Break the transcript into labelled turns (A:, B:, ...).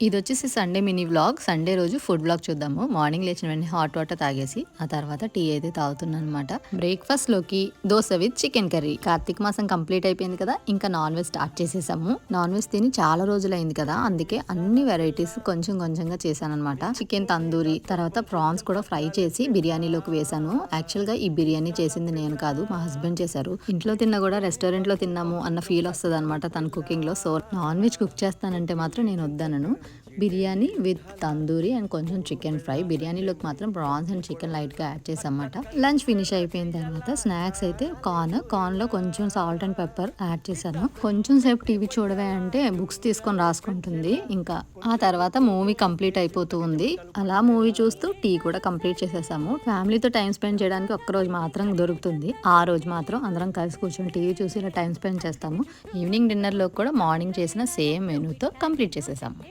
A: ఇదొచ్చేసి Sunday mini vlog. Sunday రోజు food vlog చూద్దాము. Morning లేచిన వెంటనే హాట్ వాటర్ తాగేసి ఆ తర్వాత టీ అయితే తాగుతున్నాను అనమాట. బ్రేక్ఫాస్ట్ లోకి dosa with chicken curry. Karthika మాసం కంప్లీట్ అయిపోయింది కదా, ఇంకా నాన్ వెజ్ స్టార్ట్ చేసేసాము. నాన్ వెజ్ తిని చాలా రోజులైంది కదా, అందుకే అన్ని వెరైటీస్ కొంచెం కొంచెంగా చేశాను అనమాట. చికెన్ తందూరి, తర్వాత ప్రాన్స్ కూడా ఫ్రై చేసి బిర్యానీలోకి వేసాను. యాక్చువల్ గా ఈ బిర్యానీ చేసింది నేను కాదు, మా హస్బెండ్ చేశారు. ఇంట్లో తిన్నా కూడా రెస్టారెంట్ లో తిన్నాము అన్న ఫీల్ వస్తుంది అనమాట తన కుకింగ్ లో. సో నాన్ వెజ్ కుక్ చేస్తానంటే మాత్రం నేను వద్దనను. బిర్యానీ విత్ తందూరి అండ్ కొంచెం చికెన్ ఫ్రై. బిర్యానీలోకి మాత్రం ప్రాన్స్ అండ్ చికెన్ లైట్గా యాడ్ చేసామన్నమాట. లంచ్ ఫినిష్ అయిపోయిన తర్వాత స్నాక్స్ అయితే కార్న్లో కొంచెం సాల్ట్ అండ్ పెప్పర్ యాడ్ చేశాను. కొంచెం సేపు టీవీ చూడవే అంటే బుక్స్ తీసుకొని రాసుకుంటుంది. ఇంకా ఆ తర్వాత మూవీ కంప్లీట్ అయిపోతూ ఉంది. అలా మూవీ చూస్తూ టీ కూడా కంప్లీట్ చేసేసాము. ఫ్యామిలీతో టైం స్పెండ్ చేయడానికి ఒక్కరోజు మాత్రం దొరుకుతుంది. ఆ రోజు మాత్రం అందరం కలిసి కూర్చొని టీవీ చూసి ఇలా టైం స్పెండ్ చేస్తాము. ఈవినింగ్ డిన్నర్లో కూడా మార్నింగ్ చేసిన సేమ్ మెనూతో కంప్లీట్ చేసేసాము.